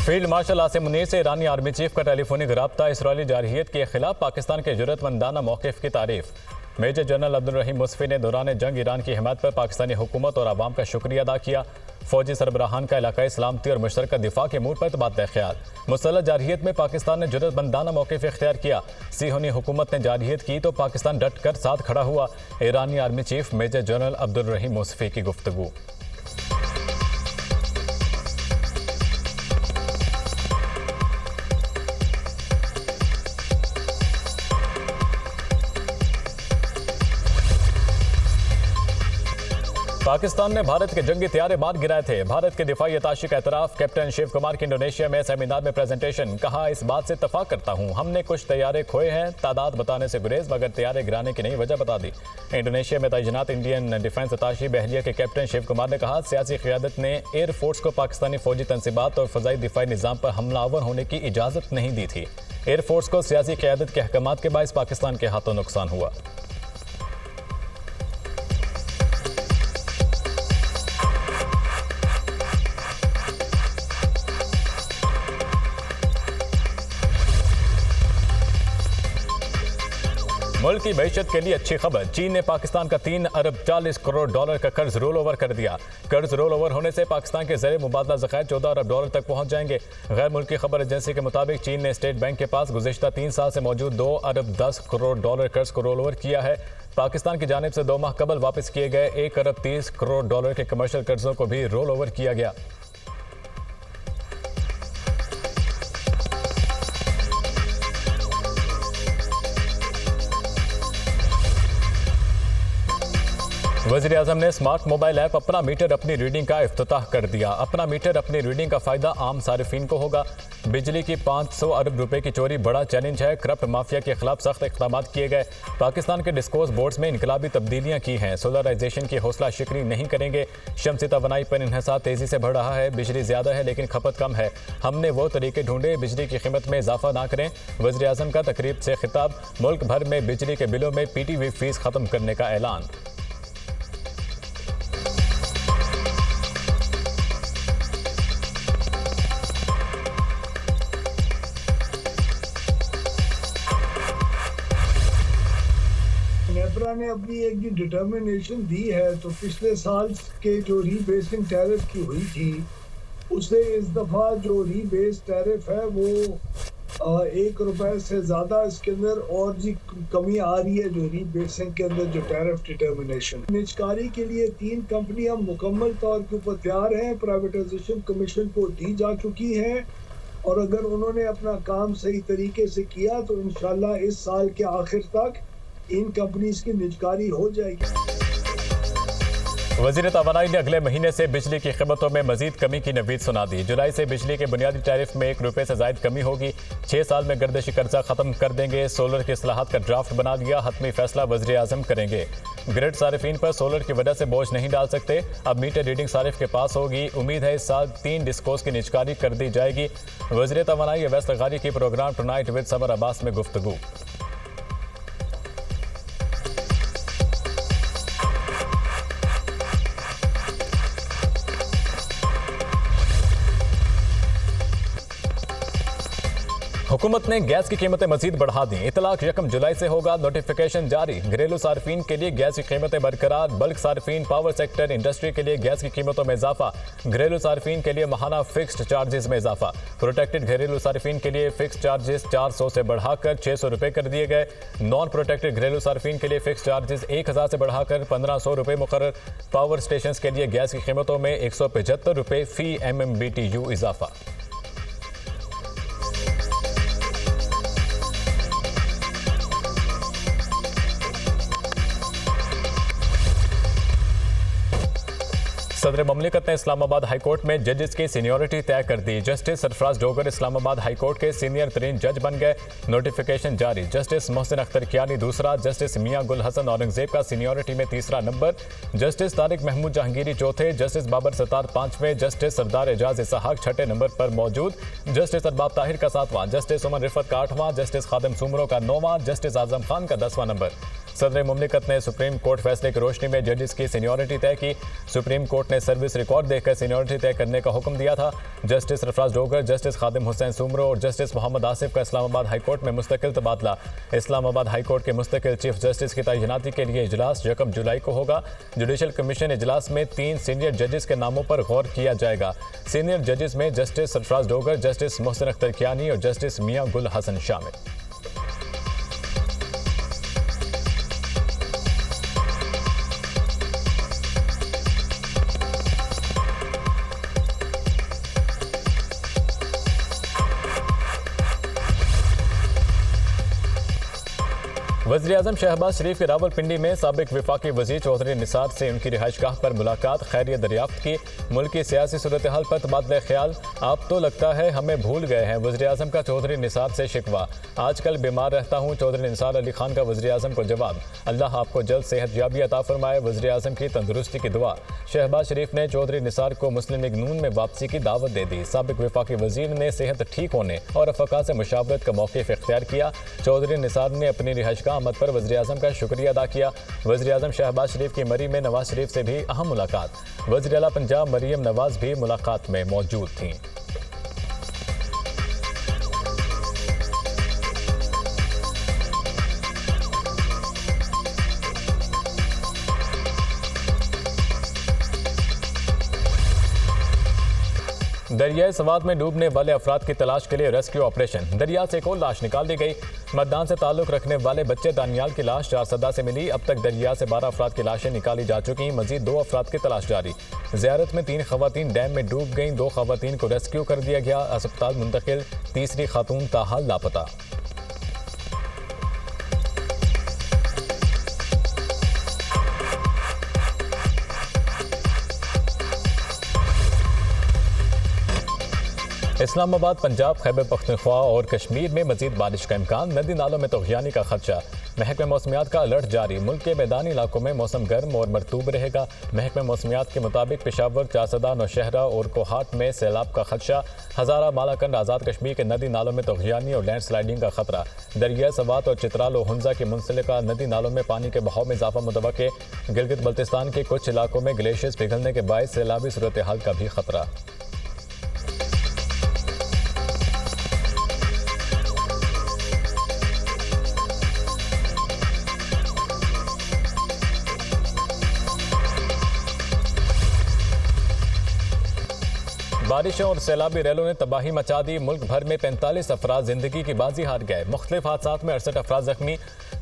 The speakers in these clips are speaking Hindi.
फील्ड मार्शल आसिम मुनीर से ईरानी आर्मी चीफ का टेलीफोनिक रब्ता, इसराइली जारहियत के खिलाफ पाकिस्तान के जुर्रतमंदाना मौक़िफ़ की तारीफ। मेजर जनरल अब्दुल रहीम मुस्फ़ी ने दौरान जंग ईरान की हिमायत पर पाकिस्तानी हुकूमत और आवाम का शुक्रिया अदा किया। फौजी सरबराहान का इलाकाई सलामती और मुश्तरका दिफा के मूड पर तबादला ख्याल। मुसल्लह जारहियत में पाकिस्तान ने जुर्रतमंदाना मौक़िफ़ इख्तियार किया। सिहोनी हुकूमत ने जारहियत की तो पाकिस्तान डट कर साथ खड़ा हुआ। ईरानी army chief major general Abdul Rahim Mousavi की गुफ्तगू। पाकिस्तान ने भारत के जंगी तैयारे मार गिराए थे। भारत के दिफाई अताशी का एतराफ़। कैप्टन शिव कुमार की इंडोनेशिया में सेमिनार में प्रेजेंटेशन। कहा, इस बात से इत्तफाक करता हूँ, हमने कुछ तैयारे खोए हैं। तादाद बताने से गुरेज, मगर तैयारे गिराने की नई वजह बता दी। इंडोनेशिया में तैनात इंडियन डिफेंस अताशी बहरिया के कैप्टन शिव कुमार ने कहा, सियासी क़यादत ने एयरफोर्स को पाकिस्तानी फौजी तनसीबात और फ़ज़ाई दिफाई निज़ाम पर हमलावर होने की इजाज़त नहीं दी थी। एयरफोर्स को सियासी क़यादत के अहकामात के बायस पाकिस्तान के हाथों नुकसान हुआ। मुल्क की मईशत के लिए अच्छी खबर। चीन ने पाकिस्तान का 3 अरब 40 करोड़ डॉलर का कर्ज रोल ओवर कर दिया। कर्ज रोल ओवर होने से पाकिस्तान के ज़रिए मुबादला ज़खायर 14 अरब डॉलर तक पहुंच जाएंगे। गैर मुल्की खबर एजेंसी के मुताबिक चीन ने स्टेट बैंक के पास गुज़िश्ता 3 साल से मौजूद 2 अरब 10 करोड़ डॉलर कर्ज को रोल ओवर किया है। पाकिस्तान की जानिब से 2 माह कबल वापस किए गए 1 अरब 30 करोड़ डॉलर के कमर्शियल कर्जों को भी रोल ओवर किया गया। वज़ीर आज़म ने स्मार्ट मोबाइल ऐप अपना मीटर अपनी रीडिंग का इफ्तिताह कर दिया। अपना मीटर अपनी रीडिंग का फ़ायदा आम सारिफिन को होगा। बिजली की 500 अरब रुपए की चोरी बड़ा चैलेंज है। करप्ट माफिया के खिलाफ सख्त इक़दाम किए गए। पाकिस्तान के डिस्कोर्स बोर्ड्स में इनकलाबी तब्दीलियां की हैं। सोलराइजेशन की हौसला शिकनी नहीं करेंगे। शमसी तवानाई पर इन्हिसार तेज़ी से बढ़ रहा है। बिजली ज़्यादा है लेकिन खपत कम है। हमने वो तरीके ढूंढे, बिजली की कीमत में इजाफा ना करें। वज़ीर आज़म का तकरीब से खिताब। मुल्क भर में बिजली के बिलों में PTV फीस ख़त्म करने का ऐलान। नेपरा ने अपनी एक डिटर्मिनेशन दी है, तो पिछले साल के जो रीबेसिंग टैरिफ की हुई थी उससे इस दफ़ा जो रीबेस टैरिफ है वो 1 रुपए से ज़्यादा इसके अंदर और जी कमी आ रही है। जो रीबेसिंग के अंदर जो टैरिफ डिटर्मिनेशन निजकारी के लिए 3 कंपनियां मुकम्मल तौर के ऊपर तैयार हैं, प्राइवेटाइजेशन कमीशन को दी जा चुकी हैं और अगर उन्होंने अपना काम सही तरीके से किया तो इंशाल्लाह इस साल के आखिर तक इन कंपनीज की निजकारी हो जाएगी। वज़ीर तवानाई ने अगले महीने से बिजली की कीमतों में मजीद कमी की नवीद सुना दी। जुलाई से बिजली के बुनियादी टैरिफ में 1 रुपये से ज़ायद कमी होगी। 6 साल में गर्दिशी कर्जा ख़त्म कर देंगे। सोलर की इस्लाहात का ड्राफ्ट बना दिया। हतमी फैसला वज़ीर आज़म करेंगे। ग्रिड सारिफिन पर सोलर की वजह से बोझ नहीं डाल सकते। अब मीटर रीडिंग सारिफ के पास होगी। उम्मीद है इस साल 3 डिस्कोस की निजकारी कर दी जाएगी। वज़ीर तवानाई अवैस लगारी की program tonight with Samar Abbas में गुफ्तगू। हुकूमत ने गैस की कीमतें मजीद बढ़ा दी। इतलाक 1 जुलाई से होगा। नोटिफिकेशन जारी। घरेलू सार्फिन के लिए गैस की कीमतें बरकरार। बल्क सार्फिन, पावर सेक्टर, इंडस्ट्री के लिए गैस की कीमतों में इजाफा। घरेलू सार्फिन के लिए माहाना फिक्स्ड चार्जेस में इजाफा। प्रोटेक्टेड घरेलू सार्फिन के लिए फिक्स चार्जेस 400 से बढ़ाकर 600 रुपये कर दिए गए। नॉन प्रोटेक्टेड घरेलू सार्फिन के लिए फिक्स चार्जेस 1000 से बढ़ाकर 1500 रुपये मुकर्रर। पावर स्टेशन के लिए गैस की कीमतों में 175 रुपये फी MMBTU इजाफा। सदर ममलिकत ने इस्लामाबाद हाईकोर्ट में जजेस की सीनियरिटी तय कर दी। जस्टिस सरफराज डोगर इस्लामाबाद हाईकोर्ट के सीनियर तरीन जज बन गए। नोटिफिकेशन जारी। जस्टिस मोहसिन अख्तर कियानी दूसरा, जस्टिस मियां गुल हसन औरंगजेब का सीनियरिटी में तीसरा नंबर, जस्टिस तारिक महमूद जहांगीरी चौथे, जस्टिस बाबर सत्तार पांचवें, जस्टिस सरदार एजाज इसहाक छठे नंबर पर मौजूद, जस्टिस अरबाब ताहिर का 7वां, जस्टिस उमर रिफत का 8वां, जस्टिस खादिम सुमरो का 9वां, जस्टिस आजम खान का 10वां नंबर। सदर मुमलिकत ने सुप्रीम कोर्ट फैसले की रोशनी में जजेस की सीनियरिटी तय की। सुप्रीम कोर्ट ने सर्विस रिकॉर्ड देखकर सीनियरिटी तय करने का हुक्म दिया था। जस्टिस सरफराज डोगर, जस्टिस खादिम हुसैन सुमरो और जस्टिस मोहम्मद आसिफ का इस्लामाबाद हाईकोर्ट में मुस्तकिल तबादला। इस्लामाबाद हाईकोर्ट के मुस्तकिल चीफ जस्टिस की तैनाती के लिए इजलास 1 जुलाई को होगा। जुडिशल कमीशन इजलास में 3 सीनियर जजेस के नामों पर गौर किया जाएगा। सीनियर जजेस में जस्टिस सरफराज डोगर, जस्टिस मोहसिन अख्तर कियानी और जस्टिस मियां गुल हसन शामिल। वज़ीर-ए-आज़म शहबाज शरीफ की रावलपिंडी में साबिक वफाकी वज़ीर चौधरी निसार से उनकी रिहाइशगाह पर मुलाकात, खैरियत दरियाफ्त की। मुल्क की सियासी सूरत हाल पर तबादला ख्याल, आप तो लगता है हमें भूल गए हैं, वज़ीर-ए-आज़म का चौधरी निसार से शिकवा। आजकल बीमार रहता हूँ, चौधरी निसार अली खान का वज़ीर-ए-आज़म को जवाब। अल्लाह आपको जल्द सेहतयाबी अता फरमाए, वज़ीर-ए-आज़म की तंदुरुस्ती की दुआ। शहबाज शरीफ ने चौधरी निसार को मुस्लिम लीग नून में वापसी की दावत दे दी। साबिक वफाकी वज़ीर ने सेहत ठीक होने और रफ़का से मुशावरत का मौक़िफ़ इख्तियार किया। चौधरी निसार ने अपनी रिहाइशगाह आमद पर वज़ीर-ए-आज़म का शुक्रिया अदा किया। वज़ीर-ए-आज़म शहबाज शरीफ की मरी में नवाज शरीफ से भी अहम मुलाकात। वज़ीर आला पंजाब मरियम नवाज भी मुलाकात में मौजूद थीं। दरियाए सवात में डूबने वाले अफराद की तलाश के लिए रेस्क्यू ऑपरेशन। दरिया से एक और लाश निकाल दी गई। मतदान से ताल्लुक रखने वाले बच्चे दानियाल की लाश 4 सदा से मिली। अब तक दरिया से 12 अफराद की लाशें निकाली जा चुकी। मजीद 2 अफराद की तलाश जारी। ज़ियारत में 3 खवातीन डैम में डूब गईं। 2 खवातीन को रेस्क्यू कर दिया गया, अस्पताल मुंतकिल। तीसरी खातून ताहाल लापता। इस्लामाबाद, पंजाब, खैबर पख्तूनख्वा और कश्मीर में मजीद बारिश का इम्कान। नदी नालों में तग़यानी का खदशा। महकमे मौसमियात का अलर्ट जारी। मुल्क के मैदानी इलाकों में मौसम गर्म और मरतूब रहेगा। महकमे मौसमियात के मुताबिक पेशावर, चारसदा, नौशहरा और कोहाट में सैलाब का खदशा। हज़ारा, मालाकंड, आज़ाद कश्मीर के नदी नालों में तग़यानी और लैंड स्लाइडिंग का खतरा। दरिया सवात और चित्राल और हुंजा की मुंसलिका नदी नालों में पानी के बहाव में इजाफा मुतवक्के। गिलगित बल्तिस्तान के कुछ इलाकों में ग्लेशियर्स पिघलने के बायस सैलाबी सूरत हाल का भी खतरा। बारिशों और सैलाबी रैलों ने तबाही मचा दी। मुल्क भर में 45 अफराद जिंदगी की बाजी हार गए। मुख्तलिफ हादसात में 68 अफराद जख्मी।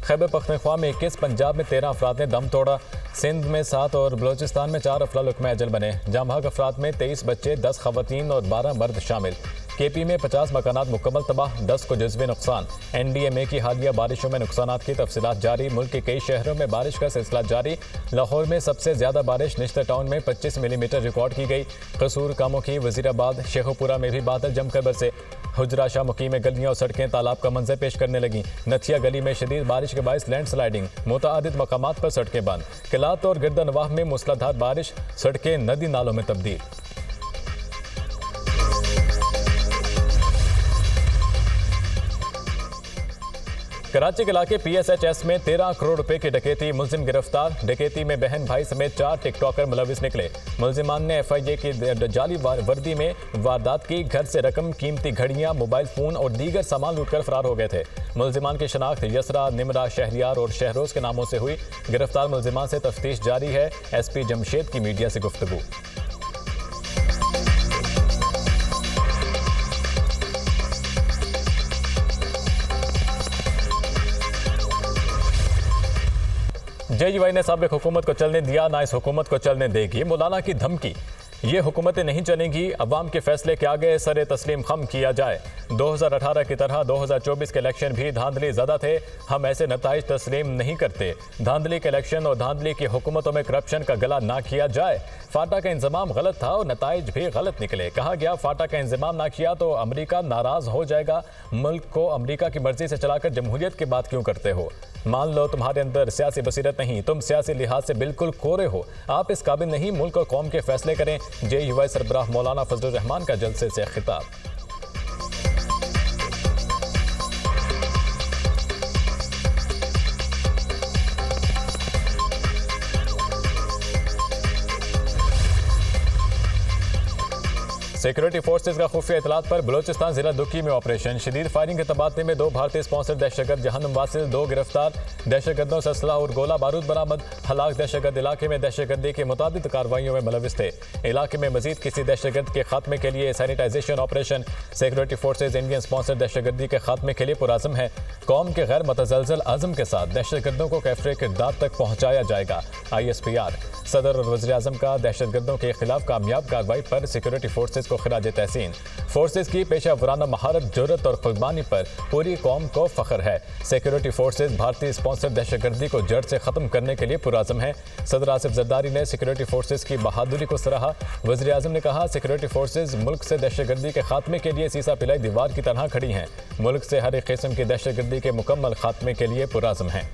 खैबर पख्तूनख्वा में 21, पंजाब में 13 अफराद ने दम तोड़ा। सिंध में 7 और बलोचिस्तान में 4 अफराद लुक्मा अजल बने। जामभाग अफराद में 23 बच्चे, 10 खवातीन और 12 मर्द शामिल। केपी में 50 मकानात मुकम्मल तबाह, 10 को जज्वी नुकसान। NDMA की हालिया बारिशों में नुकसानात की तफसीलात जारी। मुल्क के कई शहरों में बारिश का सिलसिला जारी। लाहौर में सबसे ज्यादा बारिश निश्तर टाउन में 25 मिलीमीटर रिकॉर्ड की गई। कसूर, कामोकी, वजीराबाद, शेखोपुरा में भी बादल जमकर बरसे। हुजरा शामुकी में गलियां और सड़कें तालाब का मंजर पेश करने लगी। नथिया गली में शदीद बारिश के बायस लैंड स्लाइडिंग। मुतादिद मकामात पर सड़कें बंद। किलात और गिरदनवाह में मूसलाधार बारिश, सड़कें नदी नालों में तब्दील। कराची के इलाके PSHS में 13 करोड़ रुपए की डकैती, मुलजिम गिरफ्तार। डकैती में बहन भाई समेत 4 टिकटॉकर मुलविस निकले। मुलजिमान ने FIA की जाली वर्दी में वारदात की। घर से रकम, कीमती घड़ियां, मोबाइल फोन और दीगर सामान लूटकर फरार हो गए थे। मुलजिमान की शनाख्त यसरा, निमरा, शहरियार और शहरोज के नामों से हुई। गिरफ्तार मुलजिमान से तफ्तीश जारी है। SP जमशेद की मीडिया से गुफ्तगू। JUI ने साबिक हुकूमत को चलने दिया, ना इस हुकूमत को चलने देगी। मौलाना की धमकी, ये हुकूमतें नहीं चलेंगी, अवाम के फैसले के आगे सरे तस्लीम खम किया जाए। 2018 की तरह 2024 के इलेक्शन भी धांधली ज़्यादा थे, हम ऐसे नताइज तस्लीम नहीं करते। धांधली के इलेक्शन और धांधली की हुकूमतों में करप्शन का गला ना किया जाए। फाटा का इंतजाम गलत था और नताइज भी गलत निकले। कहा गया फाटा का इंतजाम ना किया तो अमरीका नाराज़ हो जाएगा। मुल्क को अमरीका की मर्जी से चलाकर जमहूरियत की बात क्यों करते हो? मान लो तुम्हारे अंदर सियासी बसीरत नहीं, तुम सियासी लिहाज से बिल्कुल कोरे हो, आप इस काबिल नहीं मुल्क और कौम के फैसले करें। JUI सरबराह मौलाना फजलुर रहमान का जलसे से खिताब। सिक्योरिटी फोर्सेज का खुफिया इतलात पर बलोचिस्तान जिला दुकी में ऑपरेशन। शदीद फायरिंग के तबादले में 2 भारतीय स्पॉन्सर दहशतगर्द जहन्नुम वासिल, 2 गिरफ्तार। दहशतगर्दों से असलहा और गोला बारूद बरामद। हलाक दहशतगर्द इलाके में दहशतगर्दी की मुताबिक कार्रवाइयों में मुलविस थे। इलाके में मजीद किसी दहशतगर्द के खात्मे के लिए sanitization operation. Security forces Indian sponsor दहशतगर्दी के खात्मे के लिए पुराज़म है। कौम के गैर मतजलजल आज़म के साथ दहशतगर्दों को कैफरे किरदार तक पहुँचाया जाएगा। ISPR सदर और वज़ीर आज़म का दहशतगर्दों के खिलाफ कामयाब कार्रवाई पर सिक्योरिटी फोर्सेज को खिराज तहसीन। फोर्सेज की पेशा वराना महारत, जुर्रत और कुर्बानी पर पूरी कौम को फख्र है। सिक्योरिटी फोर्सेज भारतीय स्पॉन्सर दहशतगर्दी को जड़ से ख़त्म करने के लिए पुराज़म है। सदर आसिफ जरदारी ने सिक्योरिटी फोर्सेज की बहादुरी को सराहा। वज़ीर आज़म ने कहा, सिक्योरिटी फोर्सेज मुल्क से दहशतगर्दी के खात्मे के लिए सीसा पिलाई दीवार की तरह खड़ी हैं। मुल्क से हर एक किस्म की दहशतगर्दी के मुकम्मल खात्मे के लिए पुराज़म हैं।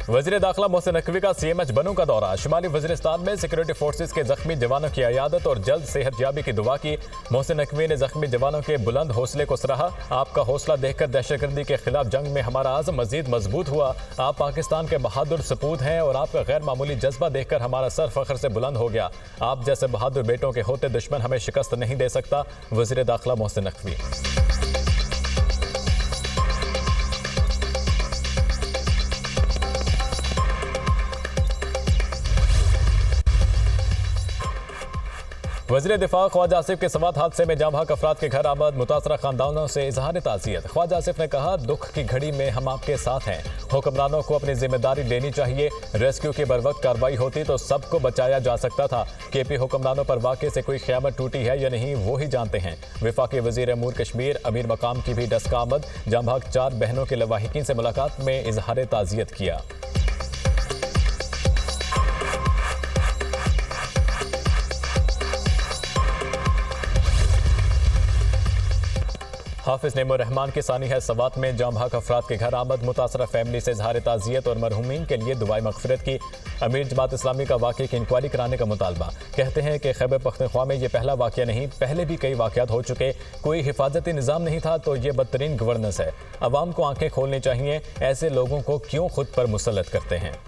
वज़ीर दाखिला मोहसिन नकवी का CMH बनू का दौरा। शुमाली वज़ीरिस्तान में सिक्योरिटी फोर्सेज के जख्मी जवानों की अयादत और जल्द सेहतयाबी की दुआ की। मोहसिन नकवी ने जख्मी जवानों के बुलंद हौसले को सराहा। आपका हौसला देखकर दहशतगर्दी के खिलाफ जंग में हमारा आज़म मजीद मजबूत हुआ। आप पाकिस्तान के बहादुर सपूत हैं और आपका गैर मामूली जज्बा देखकर हमारा सर फख्र से बुलंद हो गया। आप जैसे बहादुर बेटों के होते दुश्मन हमें शिकस्त नहीं दे सकता। वज़ीर दाखिला मोहसिन नकवी। वज़ीर दिफा ख्वाजा आसिफ के सवात हादसे में जाम हक अफराद के घर आमद। मुतासरा खानदानों से इजहार ताज़ियत। ख्वाजा आसिफ ने कहा, दुख की घड़ी में हम आपके साथ हैं। हुक्मरानों को अपनी जिम्मेदारी लेनी चाहिए। रेस्क्यू की बरवक्त कार्रवाई होती तो सबको बचाया जा सकता था। KP हुक्मरानों पर वाक़े से कोई क़यामत टूटी है या नहीं वो ही जानते हैं। वफाकी वज़ीर अमूर कश्मीर अमीर मकाम की भी डस्का आमद। जाम हक 4 बहनों के लवाहिकीन से मुलाकात में इजहार ताज़ियत किया। हाफिज नेमो रहमान की सानी है सवात में जाम हक अफराद के घर आमद। मुतासरा फैमिली से इजहार ताज़ियत और मरहूमीन के लिए दुआए मग़फ़िरत की। अमीर जमात इस्लामी का वाक़े की इंक्वायरी कराने का मुतालबा। कहते हैं कि खैबर पख्तूनख्वा में ये पहला वाक़या नहीं, पहले भी कई वाक़यात हो चुके। कोई हिफाजती निज़ाम नहीं था तो ये बदतरीन गवर्नेंस है। अवाम को आंखें खोलनी चाहिए। ऐसे लोगों को क्यों खुद पर मुसल्लत करते हैं।